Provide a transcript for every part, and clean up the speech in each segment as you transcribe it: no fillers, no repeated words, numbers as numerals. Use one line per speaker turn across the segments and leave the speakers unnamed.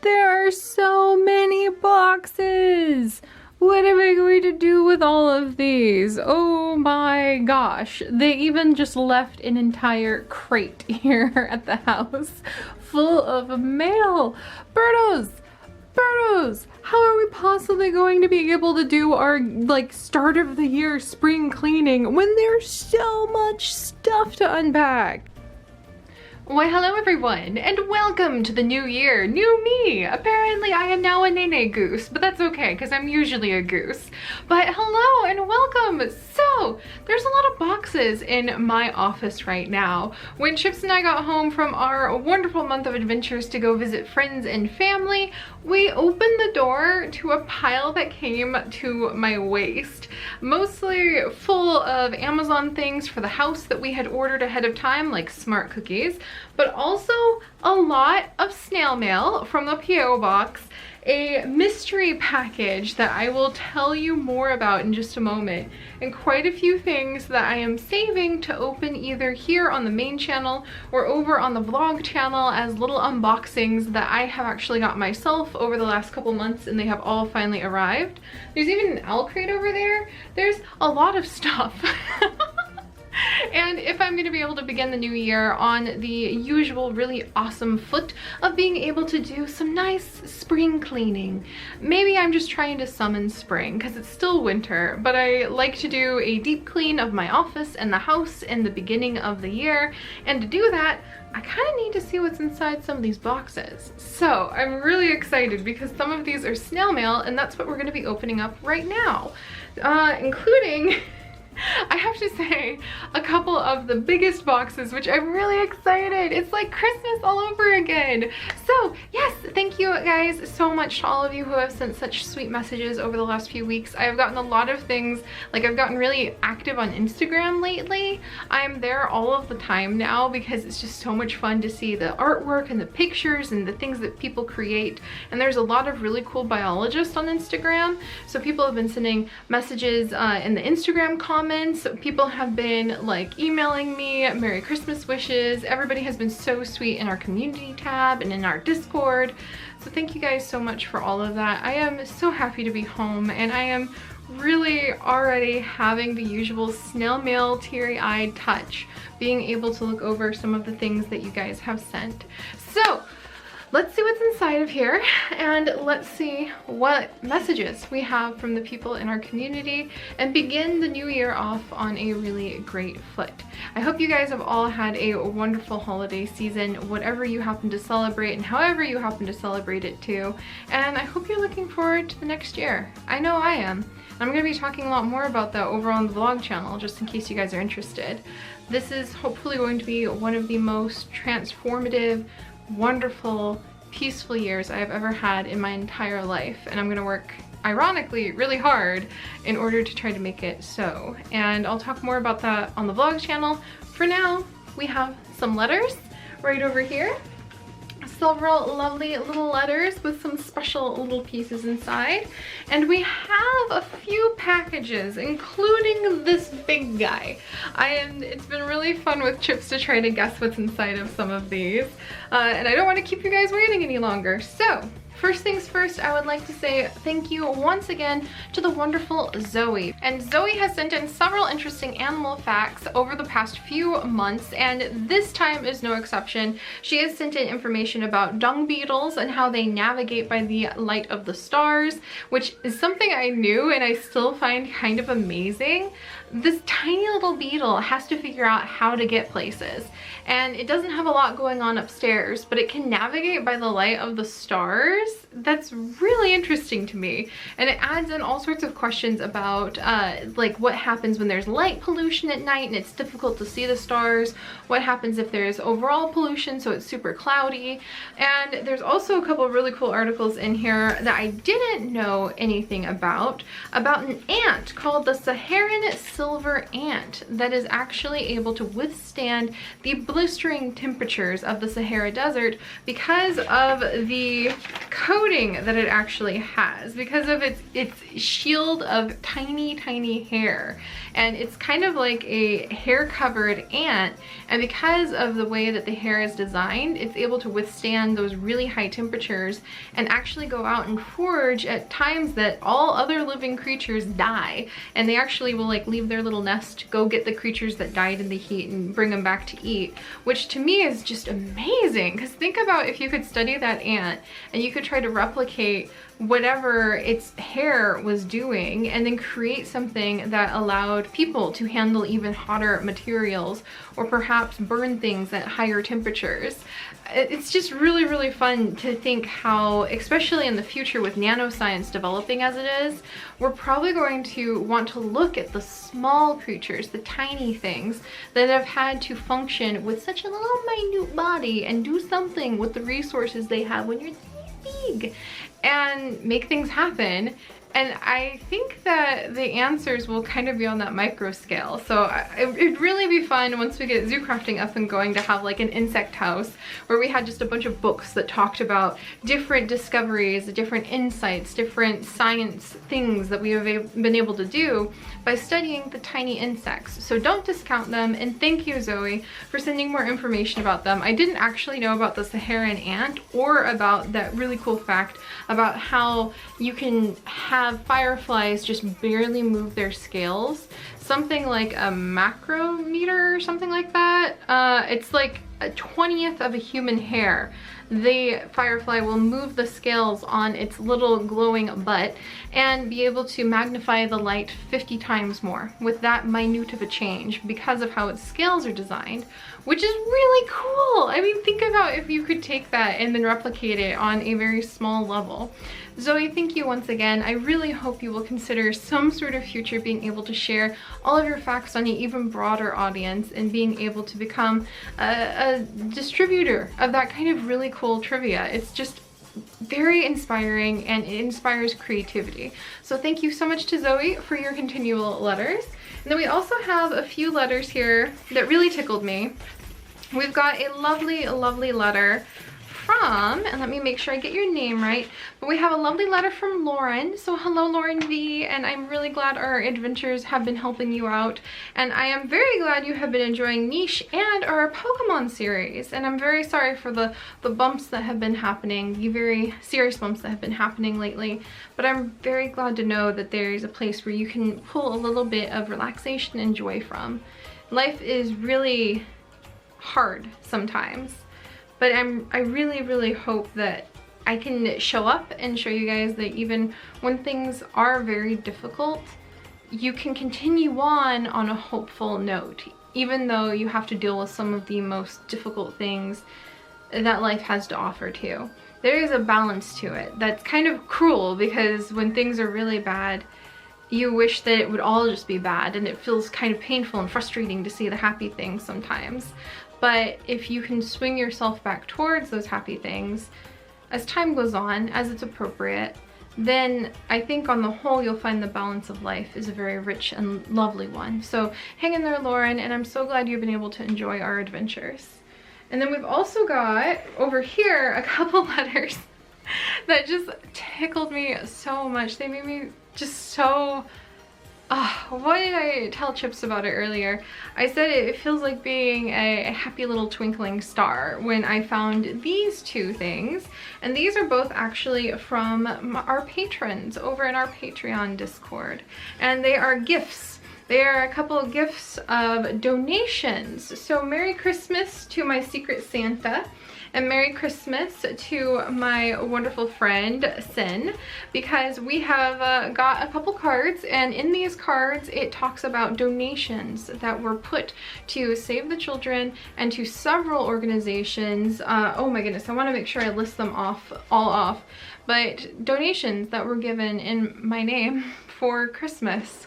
There are so many boxes! What am I going to do with all of these? Oh my gosh. They even just left an entire crate here at the house full of mail. Birdos! Birdos! How are we possibly going to be able to do our start of the year spring cleaning when there's so much stuff to unpack? Why hello everyone, and welcome to the new year, new me! Apparently I am now a nene goose, but that's okay because I'm usually a goose. But hello and welcome! So, there's a lot of boxes in my office right now. When Chips and I got home from our wonderful month of adventures to go visit friends and family, we opened the door to a pile that came to my waist. Mostly full of Amazon things for the house that we had ordered ahead of time, like smart cookies, but also a lot of snail mail from the P.O. box, a mystery package that I will tell you more about in just a moment, and quite a few things that I am saving to open either here on the main channel or over on the vlog channel as little unboxings that I have actually got myself over the last couple months, and they have all finally arrived. There's even an owl crate over there. There's a lot of stuff. And if I'm going to be able to begin the new year on the usual really awesome foot of being able to do some nice spring cleaning. Maybe I'm just trying to summon spring because it's still winter, but I like to do a deep clean of my office and the house in the beginning of the year. And to do that, I kind of need to see what's inside some of these boxes. So I'm really excited because some of these are snail mail, and that's what we're going to be opening up right now, including I have to say a couple of the biggest boxes, which I'm really excited. It's like Christmas all over again. So yes, thank you guys so much to all of you who have sent such sweet messages over the last few weeks. I've gotten a lot of things, like I've gotten really active on Instagram lately. I'm there all of the time now because it's just so much fun to see the artwork and the pictures and the things that people create. And there's a lot of really cool biologists on Instagram. So people have been sending messages in the Instagram comments. People have been like emailing me Merry Christmas wishes. Everybody has been so sweet in our community tab and in our Discord. So thank you guys so much for all of that. I am so happy to be home, and I am really already having the usual snail mail teary-eyed touch, being able to look over some of the things that you guys have sent. So let's see what's inside of here, and let's see what messages we have from the people in our community and begin the new year off on a really great foot. I hope you guys have all had a wonderful holiday season, whatever you happen to celebrate and however you happen to celebrate it too. And I hope you're looking forward to the next year. I know I am. I'm going to be talking a lot more about that over on the vlog channel, just in case you guys are interested. This is hopefully going to be one of the most transformative, wonderful, peaceful years I've ever had in my entire life, and I'm gonna work, ironically, really hard in order to try to make it so. And I'll talk more about that on the vlog channel. For now, we have some letters right over here. Several lovely little letters with some special little pieces inside. And we have a few packages, including this big guy. It's been really fun with Chips to try to guess what's inside of some of these. And I don't want to keep you guys waiting any longer. So, first things first, I would like to say thank you once again to the wonderful Zoe. And Zoe has sent in several interesting animal facts over the past few months, and this time is no exception. She has sent in information about dung beetles and how they navigate by the light of the stars, which is something I knew and I still find kind of amazing. This tiny little beetle has to figure out how to get places, and it doesn't have a lot going on upstairs, but it can navigate by the light of the stars. That's really interesting to me, and it adds in all sorts of questions about like what happens when there's light pollution at night and it's difficult to see the stars, what happens if there's overall pollution so it's super cloudy. And there's also a couple of really cool articles in here that I didn't know anything about an ant called the Saharan silver ant that is actually able to withstand the blistering temperatures of the Sahara Desert because of the coating that it actually has because of its shield of tiny hair. And it's kind of like a hair covered ant, and because of the way that the hair is designed, it's able to withstand those really high temperatures and actually go out and forage at times that all other living creatures die, and they actually will like leave their little nest, go get the creatures that died in the heat and bring them back to eat, which to me is just amazing. Because think about if you could study that ant and you could try to replicate whatever its hair was doing and then create something that allowed people to handle even hotter materials or perhaps burn things at higher temperatures. It's just really fun to think how, especially in the future with nanoscience developing as it is, we're probably going to want to look at the small creatures, the tiny things that have had to function with such a little minute body and do something with the resources they have when you're big and make things happen. And I think that the answers will kind of be on that micro scale. So it'd really be fun once we get zoo crafting up and going to have like an insect house where we had just a bunch of books that talked about different discoveries, different insights, different science things that we have been able to do by studying the tiny insects. So don't discount them, and thank you, Zoe, for sending more information about them. I didn't actually know about the Saharan ant or about that really cool fact about how you can have fireflies just barely move their scales. Something like a macrometer or something like that. It's like a 20th of a human hair. The firefly will move the scales on its little glowing butt and be able to magnify the light 50 times more with that minute of a change because of how its scales are designed, which is really cool. I mean, think about if you could take that and then replicate it on a very small level. Zoe, thank you once again. I really hope you will consider some sort of future being able to share all of your facts on an even broader audience and being able to become a distributor of that kind of really cool trivia. It's just very inspiring and it inspires creativity. So thank you so much to Zoe for your continual letters. And then we also have a few letters here that really tickled me. We've got a lovely letter from, and let me make sure I get your name right, but we have a lovely letter from Lauren. So hello, Lauren V, and I'm really glad our adventures have been helping you out, and I am very glad you have been enjoying Niche and our Pokemon series. And I'm very sorry for the bumps that have been happening, the very serious bumps that have been happening lately, but I'm very glad to know that there's a place where you can pull a little bit of relaxation and joy from. Life is really hard sometimes, but I really hope that I can show up and show you guys that even when things are very difficult, you can continue on a hopeful note, even though you have to deal with some of the most difficult things that life has to offer too. There is a balance to it that's kind of cruel, because when things are really bad, you wish that it would all just be bad, and it feels kind of painful and frustrating to see the happy things sometimes. But if you can swing yourself back towards those happy things as time goes on, as it's appropriate, then I think on the whole you'll find the balance of life is a very rich and lovely one. So hang in there, Lauren, and I'm so glad you've been able to enjoy our adventures. And then we've also got over here a couple letters that just tickled me so much. They made me just so... what did I tell Chips about it earlier? I said it feels like being a happy little twinkling star when I found these two things. And these are both actually from our patrons over in our Patreon Discord. And they are gifts. They are a couple of gifts of donations. So Merry Christmas to my Secret Santa. And Merry Christmas to my wonderful friend Sin, because we have got a couple cards, and in these cards it talks about donations that were put to Save the Children and to several organizations. Oh my goodness, I want to make sure I list them all off, but donations that were given in my name for Christmas.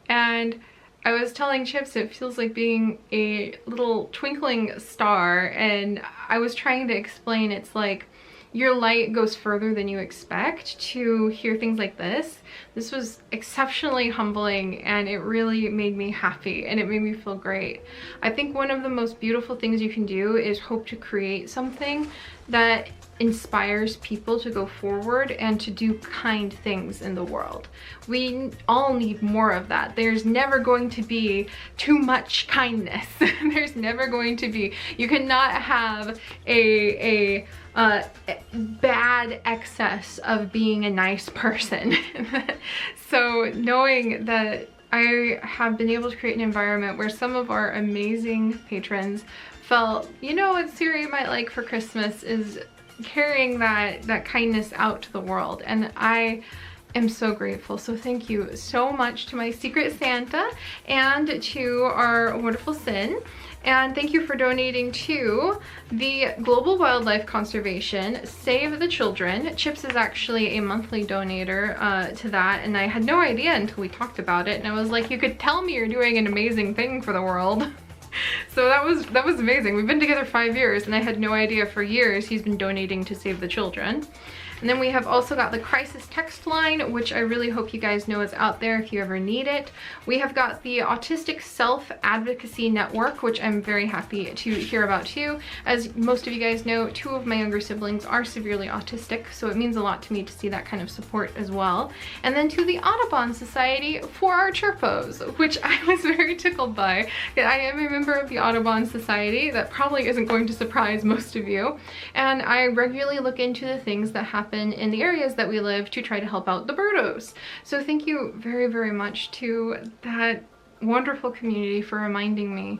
And I was telling Chips it feels like being a little twinkling star, and I was trying to explain it's like your light goes further than you expect to hear things like this. This was exceptionally humbling, and it really made me happy, and it made me feel great. I think one of the most beautiful things you can do is hope to create something that inspires people to go forward and to do kind things in the world. We all need more of that. There's never going to be too much kindness. There's never going to be, you cannot have a bad excess of being a nice person. So knowing that I have been able to create an environment where some of our amazing patrons felt, you know, what Seri might like for Christmas is carrying that kindness out to the world, and I am so grateful. So thank you so much to my Secret Santa and to our wonderful Sin, and thank you for donating to the Global Wildlife Conservation Save the Children. Chips is actually a monthly donator to that, and I had no idea until we talked about it, and I was like, you could tell me you're doing an amazing thing for the world. So that was amazing. We've been together 5 years, and I had no idea for years he's been donating to Save the Children. And then we have also got the crisis text line, which I really hope you guys know is out there if you ever need it. We have got the Autistic Self-Advocacy Network, which I'm very happy to hear about too. As most of you guys know, 2 of my younger siblings are severely autistic, so it means a lot to me to see that kind of support as well. And then to the Audubon Society for our Chirpos, which I was very tickled by. I am a member of the Audubon Society. That probably isn't going to surprise most of you. And I regularly look into the things that happen in the areas that we live to try to help out the birdos. So thank you very, very much to that wonderful community for reminding me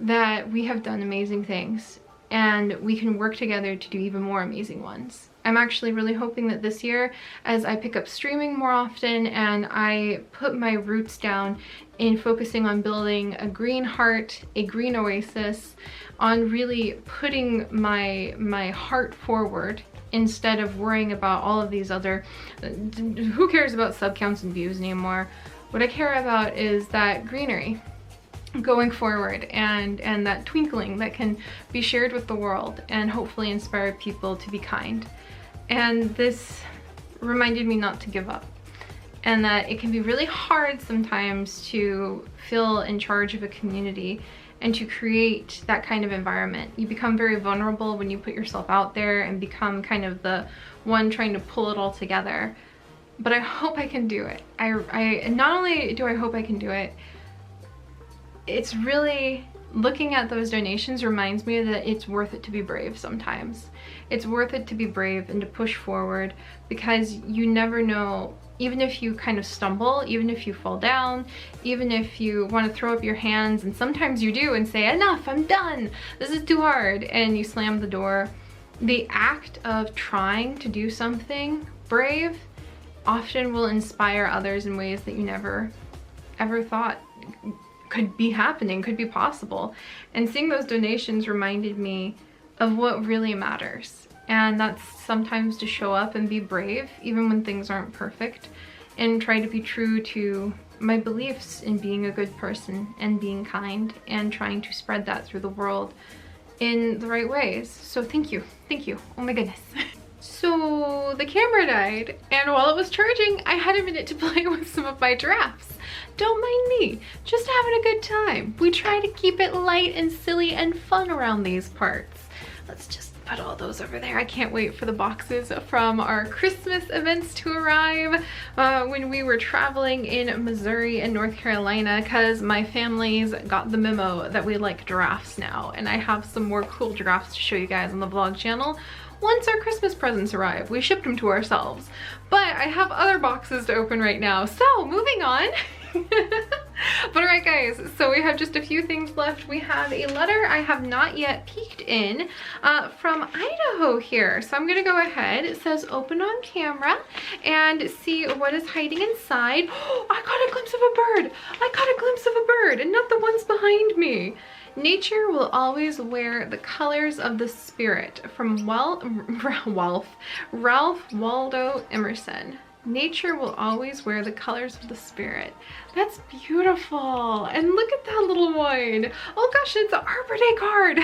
that we have done amazing things and we can work together to do even more amazing ones. I'm actually really hoping that this year, as I pick up streaming more often and I put my roots down in focusing on building a green heart, a green oasis, on really putting my heart forward instead of worrying about all of these other, who cares about sub counts and views anymore? What I care about is that greenery going forward and that twinkling that can be shared with the world and hopefully inspire people to be kind. And this reminded me not to give up, and that it can be really hard sometimes to feel in charge of a community and to create that kind of environment. You become very vulnerable when you put yourself out there and become kind of the one trying to pull it all together. But I hope I can do it. I not only do I hope I can do it, it's really, looking at those donations reminds me that it's worth it to be brave sometimes. It's worth it to be brave and to push forward, because you never know, even if you kind of stumble, even if you fall down, even if you want to throw up your hands, and sometimes you do and say, enough, I'm done, this is too hard, and you slam the door. The act of trying to do something brave often will inspire others in ways that you never ever thought could be happening, could be possible. And seeing those donations reminded me of what really matters. And that's sometimes to show up and be brave, even when things aren't perfect, and try to be true to my beliefs in being a good person and being kind and trying to spread that through the world in the right ways. So thank you. Oh my goodness. So the camera died, and while it was charging, I had a minute to play with some of my giraffes. Don't mind me, just having a good time. We try to keep it light and silly and fun around these parts. Let's just put all those over there. I can't wait for the boxes from our Christmas events to arrive when we were traveling in Missouri and North Carolina, because my family's got the memo that we like giraffes now, and I have some more cool giraffes to show you guys on the vlog channel once our Christmas presents arrive. We shipped them to ourselves, but I have other boxes to open right now, so moving on. But alright guys, so we have just a few things left. We have a letter I have not yet peeked in from Idaho here. So I'm gonna go ahead. It says open on camera and see what is hiding inside. Oh, I caught a glimpse of a bird. I caught a glimpse of a bird, and not the ones behind me. Nature will always wear the colors of the spirit, from Ralph Waldo Emerson. Nature will always wear the colors of the spirit. That's beautiful. And look at that little one. Oh gosh, it's an Arbor Day card.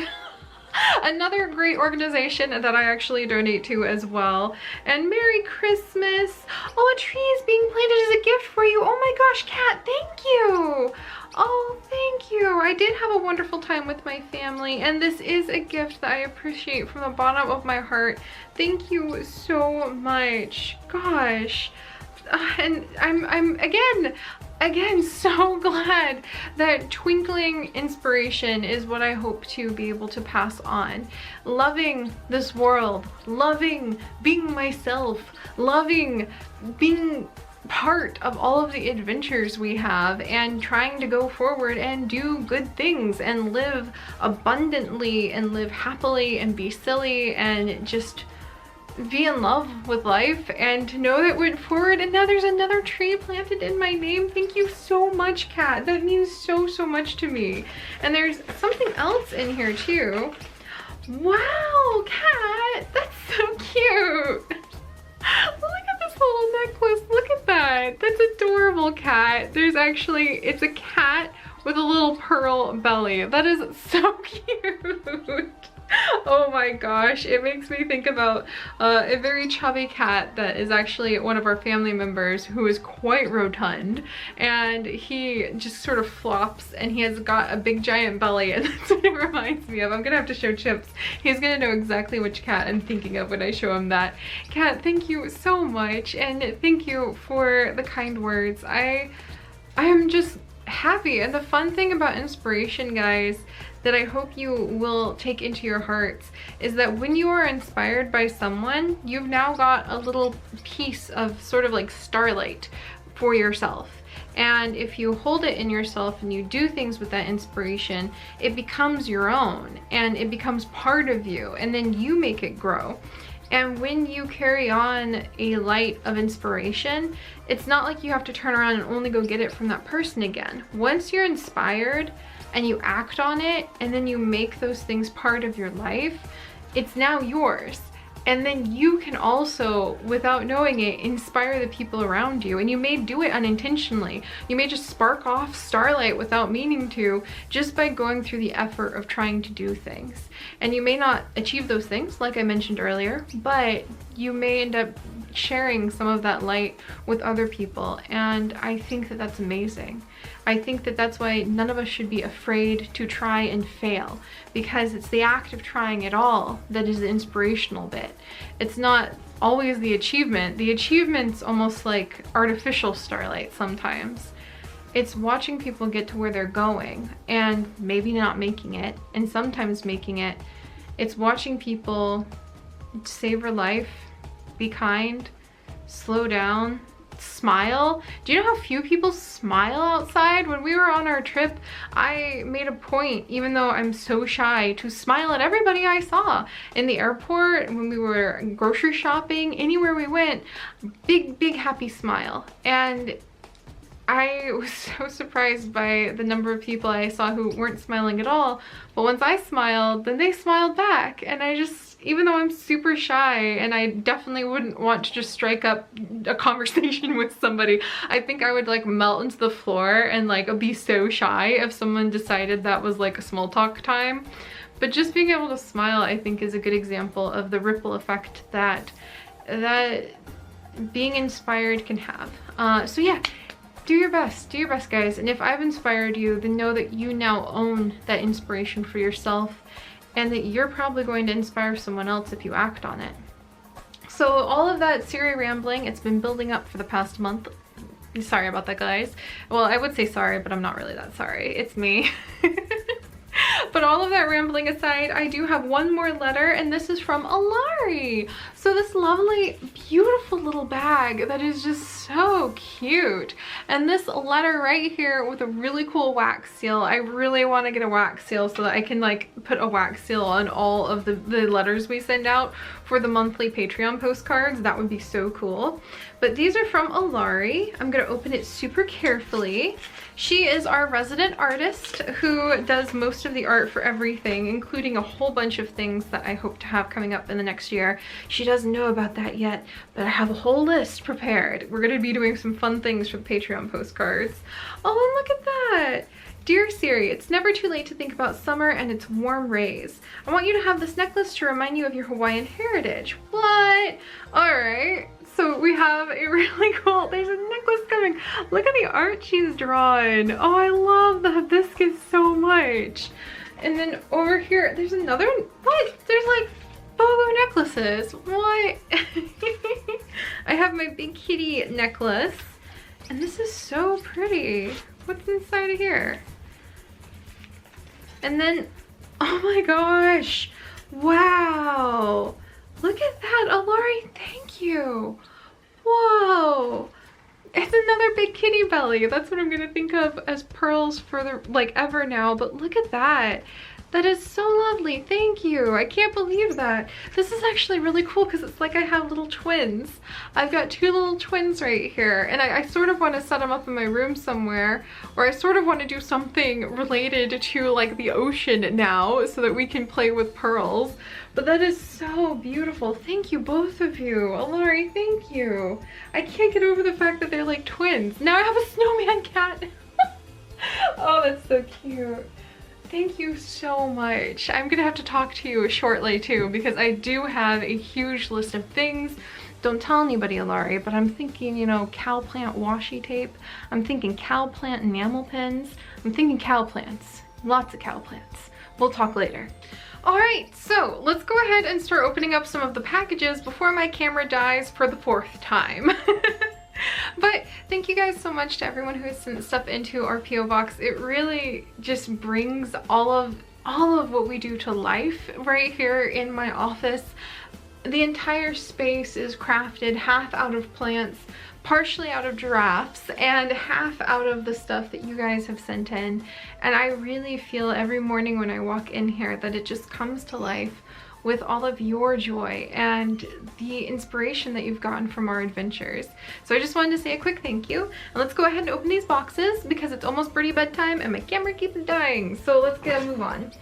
Another great organization that I actually donate to as well. And Merry Christmas. Oh, a tree is being planted as a gift for you. Oh my gosh, Kat, thank you. Oh, thank you. I did have a wonderful time with my family, and this is a gift that I appreciate from the bottom of my heart. Thank you so much. Gosh. And I'm again so glad that twinkling inspiration is what I hope to be able to pass on. Loving this world, loving being myself, loving being part of all of the adventures we have, and trying to go forward and do good things and live abundantly and live happily and be silly and just be in love with life, and to know that we're forward. And now there's another tree planted in my name. Thank you so much, Kat. That means so much to me. And there's something else in here too. Wow, Kat, that's so cute. Look at this little necklace. Look at that. That's adorable, Kat. There's actually, it's a cat with a little pearl belly. That is so cute. Oh my gosh, it makes me think about a very chubby cat that is actually one of our family members, who is quite rotund, and he just sort of flops, and he has got a big giant belly, and that's what it reminds me of. I'm gonna have to show Chips. He's gonna know exactly which cat I'm thinking of when I show him that. Kat, thank you so much, and thank you for the kind words. I am just happy. And the fun thing about inspiration, guys, that I hope you will take into your hearts, is that when you are inspired by someone, you've now got a little piece of sort of like starlight for yourself. And if you hold it in yourself and you do things with that inspiration, it becomes your own and it becomes part of you, and then you make it grow. And when you carry on a light of inspiration, it's not like you have to turn around and only go get it from that person again. Once you're inspired and you act on it, and then you make those things part of your life, it's now yours. And then you can also, without knowing it, inspire the people around you. And you may do it unintentionally. You may just spark off starlight without meaning to, just by going through the effort of trying to do things. And you may not achieve those things, like I mentioned earlier, but you may end up sharing some of that light with other people. And I think that that's amazing. I think that that's why none of us should be afraid to try and fail, because it's the act of trying it all that is the inspirational bit. It's not always the achievement. The achievement's almost like artificial starlight sometimes. It's watching people get to where they're going and maybe not making it, and sometimes making it. It's watching people savor life, be kind, slow down, smile. Do you know how few people smile outside? When we were on our trip, I made a point, even though I'm so shy, to smile at everybody I saw. In the airport, when we were grocery shopping, anywhere we went, big happy smile. And I was so surprised by the number of people I saw who weren't smiling at all, but once I smiled, then they smiled back. And I just, even though I'm super shy and I definitely wouldn't want to just strike up a conversation with somebody, I think I would like melt into the floor and like be so shy if someone decided that was like a small talk time. But just being able to smile, I think, is a good example of the ripple effect that being inspired can have. So yeah, do your best, guys. And if I've inspired you, then know that you now own that inspiration for yourself, and that you're probably going to inspire someone else if you act on it. So all of that Seri rambling, it's been building up for the past month. Sorry about that, guys. Well, I would say sorry, but I'm not really that sorry. It's me. But all of that rambling aside, I do have one more letter, and this is from Allari. So this lovely, beautiful little bag that is just so cute. And this letter right here with a really cool wax seal. I really want to get a wax seal so that I can like put a wax seal on all of the letters we send out for the monthly Patreon postcards. That would be so cool. But these are from Allari. I'm gonna open it super carefully. She is our resident artist who does most of the art for everything, including a whole bunch of things that I hope to have coming up in the next year. She doesn't know about that yet, but I have a whole list prepared. We're gonna be doing some fun things for the Patreon postcards. Oh, and look at that. Dear Seri, it's never too late to think about summer and its warm rays. I want you to have this necklace to remind you of your Hawaiian heritage. What? Alright, so we have a really cool, there's a necklace coming. Look at the art she's drawn. Oh, I love the hibiscus so much. And then over here, there's another, what? There's like BOGO necklaces. What? I have my big kitty necklace. And this is so pretty. What's inside of here? And then, oh my gosh. Wow. Look at that, Allari, thank you. Whoa. It's another big kitty belly. That's what I'm gonna think of as pearls for the, like, ever now. But look at that. That is so lovely, thank you. I can't believe that. This is actually really cool because it's like I have little twins. I've got two little twins right here, and I sort of want to set them up in my room somewhere, or I sort of want to do something related to like the ocean now so that we can play with pearls. But that is so beautiful. Thank you, both of you. Allari, thank you. I can't get over the fact that they're like twins. Now I have a snowman cat. Oh, that's so cute. Thank you so much. I'm gonna have to talk to you shortly too, because I do have a huge list of things. Don't tell anybody, Allari, but I'm thinking, you know, cow plant washi tape. I'm thinking cow plant enamel pins. I'm thinking cow plants. Lots of cow plants. We'll talk later. All right, so let's go ahead and start opening up some of the packages before my camera dies for the 4th time. But thank you guys so much to everyone who has sent stuff into our PO box. It really just brings all of what we do to life right here in my office. The entire space is crafted half out of plants, partially out of giraffes, and half out of the stuff that you guys have sent in. And I really feel every morning when I walk in here that it just comes to life with all of your joy and the inspiration that you've gotten from our adventures. So I just wanted to say a quick thank you. And let's go ahead and open these boxes because it's almost birdie bedtime and my camera keeps dying. So let's get a move on.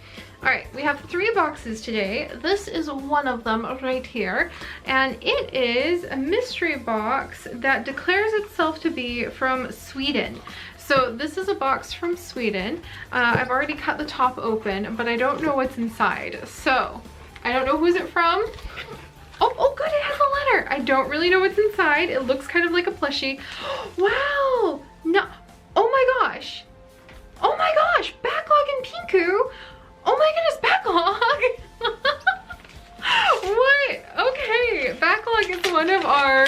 All right, we have 3 boxes today. This is one of them right here. And it is a mystery box that declares itself to be from Sweden. So this is a box from Sweden. I've already cut the top open, but I don't know what's inside. So I don't know who's it from. Oh good, it has a letter. I don't really know what's inside. It looks kind of like a plushie. Wow, no, oh my gosh. Oh my gosh, Backlog and Pinku. Oh my goodness, Backlog. What? Okay, Backlog is one of our,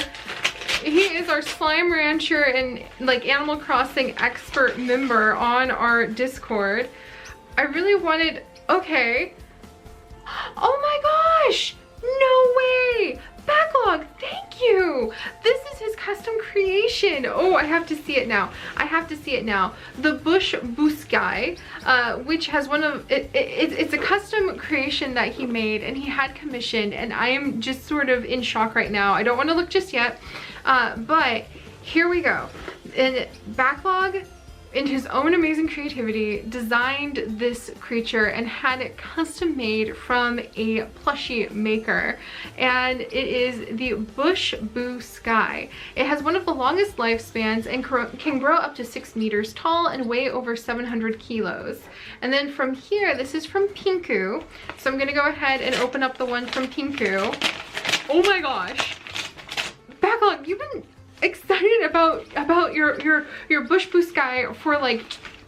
he is our slime rancher and like Animal Crossing expert member on our Discord. I really wanted, okay. Oh my gosh! No way! Backlog, thank you! This is his custom creation. Oh, I have to see it now. I have to see it now. The Bush Buskai, which has one of, it's a custom creation that he made and he had commissioned, and I am just sort of in shock right now. I don't want to look just yet, but here we go. And Backlog, in his own amazing creativity, designed this creature and had it custom made from a plushie maker. And it is the Bush Boo Sky. It has one of the longest lifespans and can grow up to 6 meters tall and weigh over 700 kilos. And then from here, this is from Pinku. So I'm gonna go ahead and open up the one from Pinku. Oh my gosh. Backlog, you've been excited about your Bush Boo Sky for like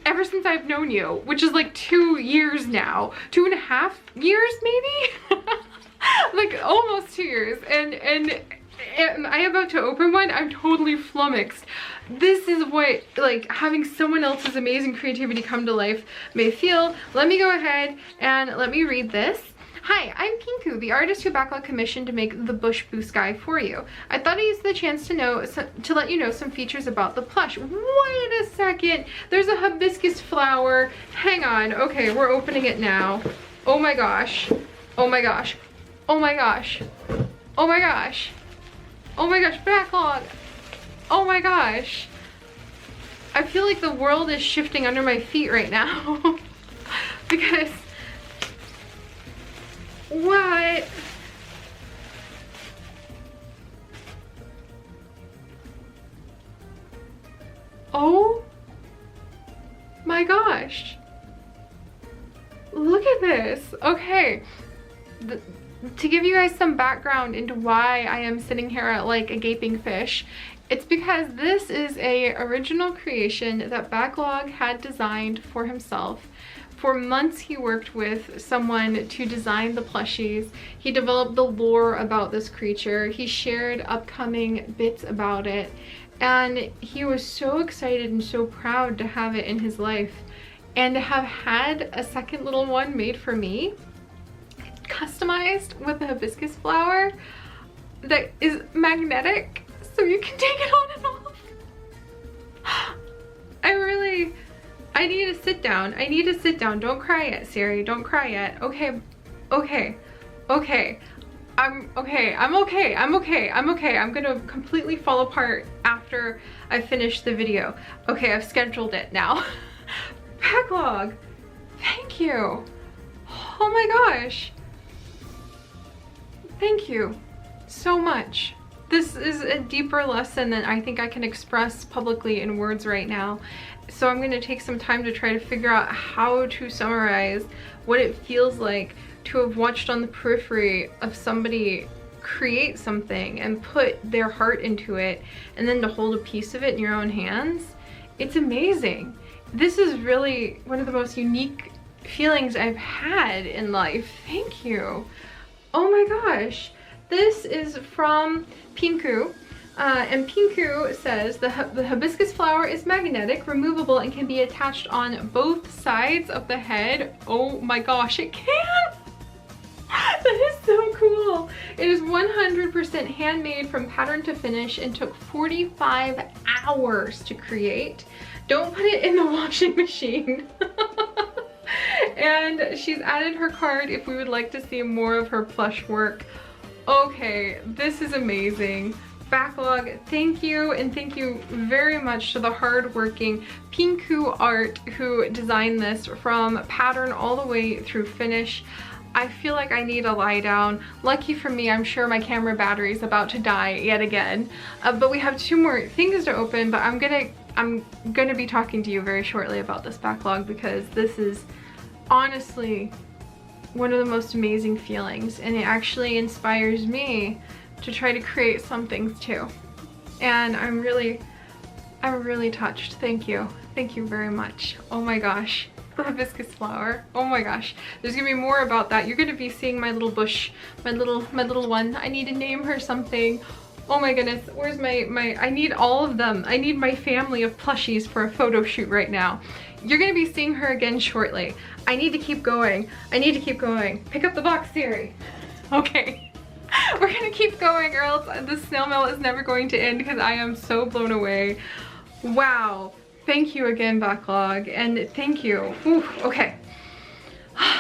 ever since I've known you, which is like 2 years now, 2.5 years maybe. Like almost 2 years, and am I about to open one? I'm totally flummoxed. This is what like having someone else's amazing creativity come to life may feel. Let me go ahead and let me read this. Hi, I'm Pinku, the artist who Backlog commissioned to make the Bush Boo Sky for you. I thought I'd use the chance to let you know some features about the plush. Wait a second, there's a hibiscus flower. Hang on, okay, we're opening it now. Oh my gosh, oh my gosh, oh my gosh, oh my gosh, oh my gosh, Backlog, oh my gosh. I feel like the world is shifting under my feet right now. Because what? Oh my gosh. gosh. Look at this. Okay. To give you guys some background into why I am sitting here like a gaping fish, it's because this is a original creation that Backlog had designed for himself. For months he worked with someone to design the plushies. He developed the lore about this creature. He shared upcoming bits about it. And he was so excited and so proud to have it in his life. And to have had a second little one made for me, customized with a hibiscus flower that is magnetic, so you can take it on and off. I need to sit down. I need to sit down. Don't cry yet, Seri. Don't cry yet. Okay. Okay. Okay. I'm okay. I'm okay. I'm okay. I'm okay. I'm gonna completely fall apart after I finish the video. Okay, I've scheduled it now. Backlog. Thank you. Oh my gosh. Thank you so much. This is a deeper lesson than I think I can express publicly in words right now. So I'm going to take some time to try to figure out how to summarize what it feels like to have watched on the periphery of somebody create something and put their heart into it, and then to hold a piece of it in your own hands. It's amazing. This is really one of the most unique feelings I've had in life. Thank you. Oh my gosh. This is from Pinku. And Pinku says the hibiscus flower is magnetic, removable, and can be attached on both sides of the head. Oh my gosh, it can! That is so cool. It is 100% handmade from pattern to finish and took 45 hours to create. Don't put it in the washing machine. And she's added her card if we would like to see more of her plush work. Okay, this is amazing. Backlog, thank you, and thank you very much to the hardworking Pinku Art who designed this from pattern all the way through finish. I feel like I need to lie down. Lucky for me, I'm sure my camera battery is about to die yet again. But we have 2 more things to open, but I'm gonna be talking to you very shortly about this backlog, because this is honestly one of the most amazing feelings, and it actually inspires me to try to create some things too. And I'm really touched. Thank you. Thank you very much. Oh my gosh. The hibiscus flower. Oh my gosh. There's gonna be more about that. You're gonna be seeing my little bush, my little one. I need to name her something. Oh my goodness. Where's my I need all of them. I need my family of plushies for a photo shoot right now. You're gonna be seeing her again shortly. I need to keep going. I need to keep going. Pick up the box, Seri. Okay. We're gonna keep going, or else the snail mail is never going to end, because I am so blown away. Wow. Thank you again, Backlog, and thank you. Whew, okay.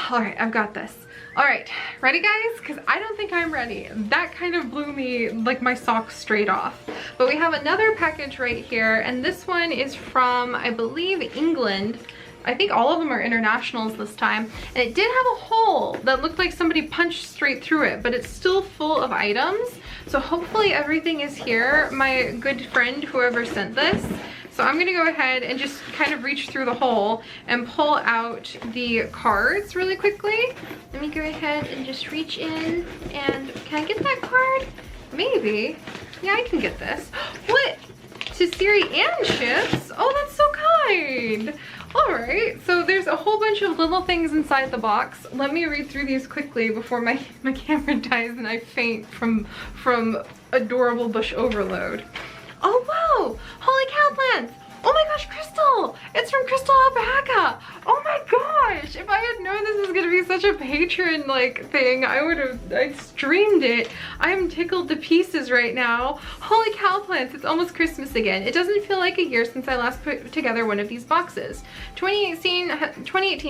All right, I've got this. All right, ready guys? Because I don't think I'm ready. That kind of blew me like my socks straight off. But we have another package right here, and this one is from, I believe, England. I think all of them are internationals this time. And it did have a hole that looked like somebody punched straight through it, but it's still full of items. So hopefully everything is here. My good friend, whoever sent this. So I'm gonna go ahead and just kind of reach through the hole and pull out the cards really quickly. Let me go ahead and just reach in, and can I get that card? Maybe. Yeah, I can get this. What? To Seri and Chips? Oh, that's so kind. All right, so there's a whole bunch of little things inside the box. Let me read through these quickly before my camera dies and I faint from adorable bush overload. Oh wow, holy cow plants. Oh my gosh, Crystal! It's from Crystal Alpaca! Oh my gosh! If I had known this was gonna be such a patron-like thing, I'd streamed it. I'm tickled to pieces right now. Holy cow plants, it's almost Christmas again. It doesn't feel like a year since I last put together one of these boxes. 2018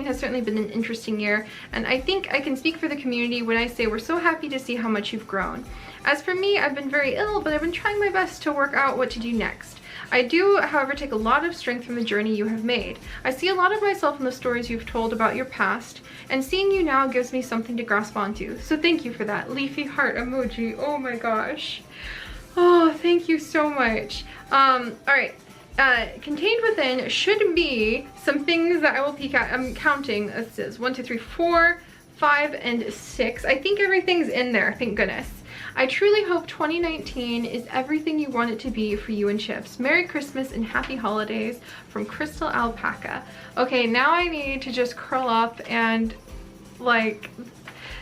has certainly been an interesting year, and I think I can speak for the community when I say we're so happy to see how much you've grown. As for me, I've been very ill, but I've been trying my best to work out what to do next. I do, however, take a lot of strength from the journey you have made. I see a lot of myself in the stories you've told about your past, and seeing you now gives me something to grasp onto. So thank you for that. Leafy heart emoji. Oh my gosh. Oh, thank you so much. All right. contained within should be some things that I will peek at. I'm counting. This is 1, 2, 3, 4, 5, and 6. I think everything's in there, thank goodness. I truly hope 2019 is everything you want it to be for you and Chips. Merry Christmas and Happy Holidays from Crystal Alpaca. Okay, now I need to just curl up and like,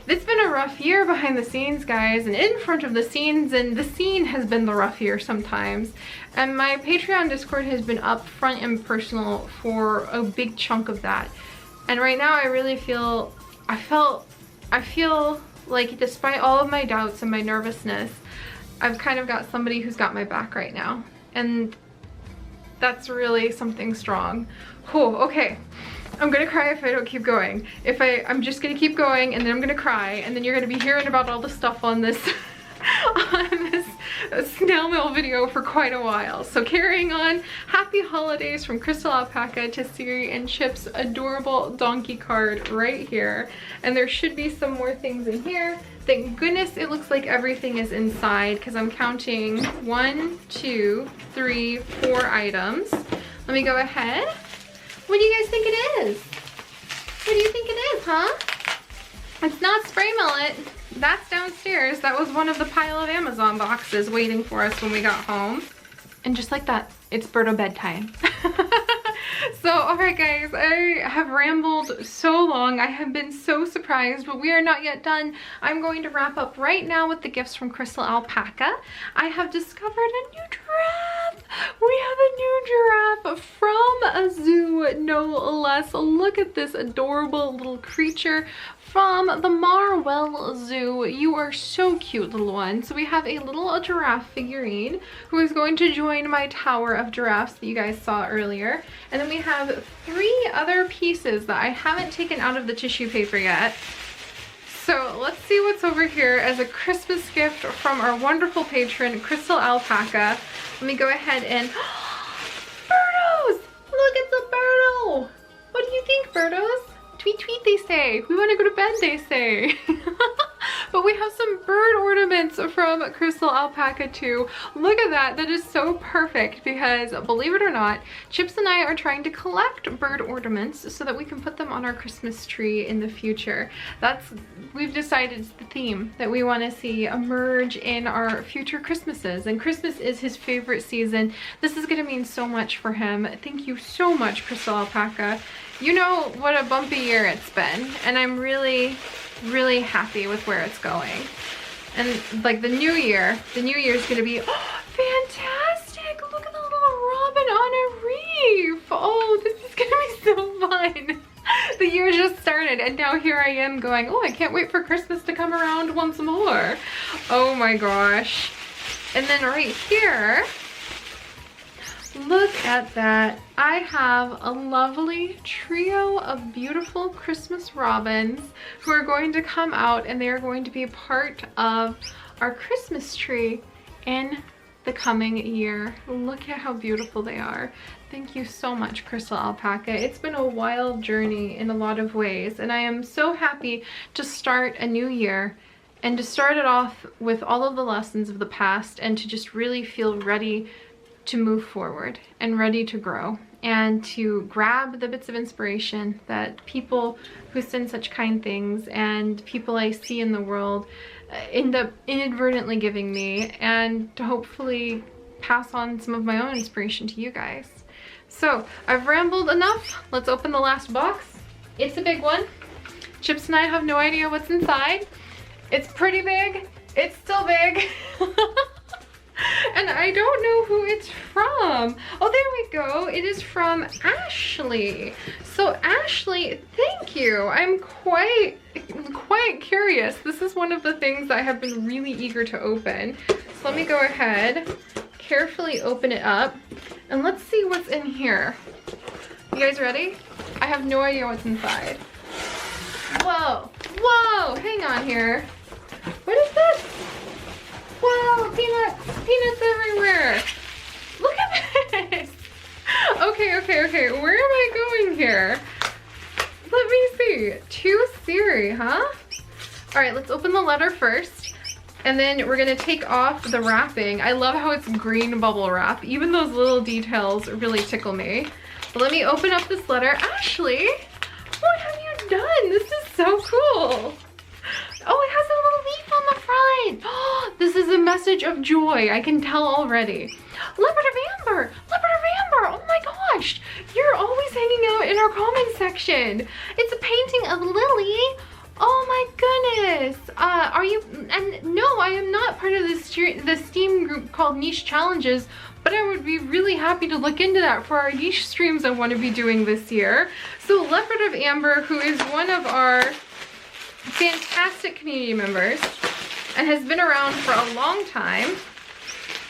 it's been a rough year behind the scenes, guys, and in front of the scenes, and the scene has been the rough year sometimes. And my Patreon Discord has been up front and personal for a big chunk of that. And right now I really feel, I feel like despite all of my doubts and my nervousness, I've kind of got somebody who's got my back right now. And that's really something strong. Oh, okay. I'm gonna cry if I don't keep going. I'm just gonna keep going and then I'm gonna cry and then you're gonna be hearing about all the stuff on this on this snail mail video for quite a while. So carrying on, happy holidays from Crystal Alpaca to Seri and Chip's adorable donkey card right here. And there should be some more things in here. Thank goodness it looks like everything is inside because I'm counting 1, 2, 3, 4 items. Let me go ahead. What do you guys think it is? What do you think it is, huh? It's not spray mullet. That's downstairs. That was one of the pile of Amazon boxes waiting for us when we got home. And just like that, it's Birdo bedtime. So, alright guys, I have rambled so long. I have been so surprised, but we are not yet done. I'm going to wrap up right now with the gifts from Crystal Alpaca. I have discovered a new giraffe. We have a new giraffe from a zoo, no less. Look at this adorable little creature from the Marwell Zoo. You are so cute, little one. So we have a little giraffe figurine who is going to join my tower of giraffes that you guys saw earlier. And then we have 3 other pieces that I haven't taken out of the tissue paper yet. So let's see what's over here as a Christmas gift from our wonderful patron, Crystal Alpaca. Let me go ahead and... Birdos! Look at the Birdo! What do you think, Birdos? Tweet, tweet, they say. We want to go to bed, they say. But we have some bird ornaments from Crystal Alpaca too. Look at that. That is so perfect because, believe it or not, Chips and I are trying to collect bird ornaments so that we can put them on our Christmas tree in the future. We've decided it's the theme that we want to see emerge in our future Christmases. And Christmas is his favorite season. This is going to mean so much for him. Thank you so much, Crystal Alpaca. You know what a bumpy year it's been, and I'm really happy with where it's going. And like the new year is gonna be, oh, fantastic! Look at the little robin on a reef! Oh, this is gonna be so fun! The year just started and now here I am going, oh, I can't wait for Christmas to come around once more. Oh my gosh. And then right here, look at that. I have a lovely trio of beautiful Christmas robins who are going to come out and they are going to be part of our Christmas tree in the coming year. Look at how beautiful they are. Thank you so much, Crystal Alpaca. It's been a wild journey in a lot of ways, and I am so happy to start a new year and to start it off with all of the lessons of the past and to just really feel ready to move forward and ready to grow and to grab the bits of inspiration that people who send such kind things and people I see in the world end up inadvertently giving me, and to hopefully pass on some of my own inspiration to you guys. So I've rambled enough. Let's open the last box. It's a big one. Chips and I have no idea what's inside. It's pretty big. It's still big. And I don't know who it's from. Oh, there we go. It is from Ashley. So Ashley, thank you. I'm quite curious. This is one of the things I have been really eager to open. So let me go ahead, carefully open it up, and let's see what's in here. You guys ready? I have no idea what's inside. Whoa, whoa, hang on here. What is this? Whoa, peanuts everywhere. Look at this. Okay, where am I going here? Let me see. To Seri, huh? All right, let's open the letter first. And then we're gonna take off the wrapping. I love how it's green bubble wrap. Even those little details really tickle me. But let me open up this letter. Ashley, what have you done? This is so cool. Oh, it has a little leaf on the front. Oh, this is a message of joy. I can tell already. Leopard of Amber, Leopard of Amber. Oh my gosh, you're always hanging out in our comment section. It's a painting of Lily. Oh my goodness. Are you, and no, I am not part of the Steam group called Niche Challenges, but I would be really happy to look into that for our niche streams I want to be doing this year. So Leopard of Amber, who is one of our fantastic community members and has been around for a long time,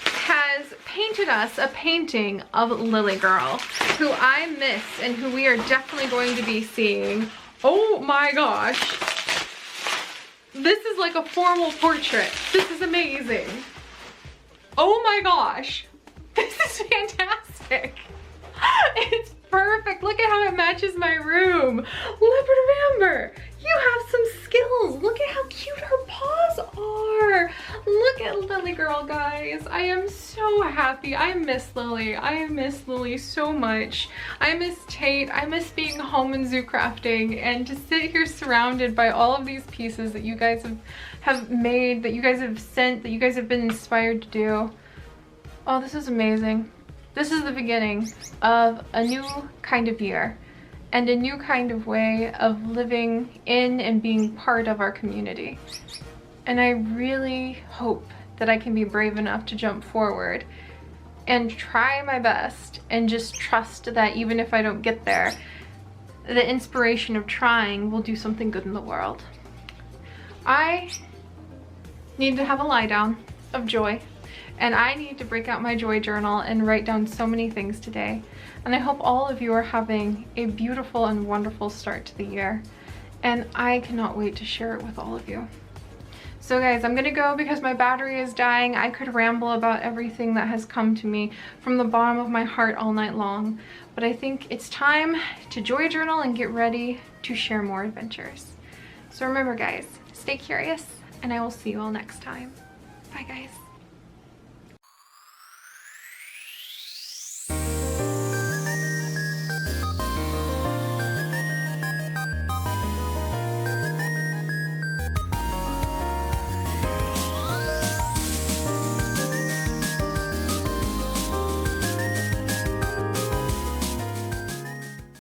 has painted us a painting of Lily Girl, who I miss and who we are definitely going to be seeing. Oh my gosh. This is like a formal portrait. This is amazing. Oh my gosh. This is fantastic. It's perfect. Look at how it matches my room. Leopard of Amber, you have some skills. Look at how cute her paws are. Look at Lily Girl, guys. I am so happy. I miss Lily. I miss Lily so much. I miss Tate. I miss being home and zoo crafting, and to sit here surrounded by all of these pieces that you guys have made, that you guys have sent, that you guys have been inspired to do. Oh, this is amazing. This is the beginning of a new kind of year and a new kind of way of living in and being part of our community. And I really hope that I can be brave enough to jump forward and try my best and just trust that even if I don't get there, the inspiration of trying will do something good in the world. I need to have a lie down of joy. And I need to break out my joy journal and write down so many things today. And I hope all of you are having a beautiful and wonderful start to the year. And I cannot wait to share it with all of you. So guys, I'm gonna go because my battery is dying. I could ramble about everything that has come to me from the bottom of my heart all night long. But I think it's time to joy journal and get ready to share more adventures. So remember guys, stay curious, and I will see you all next time. Bye guys.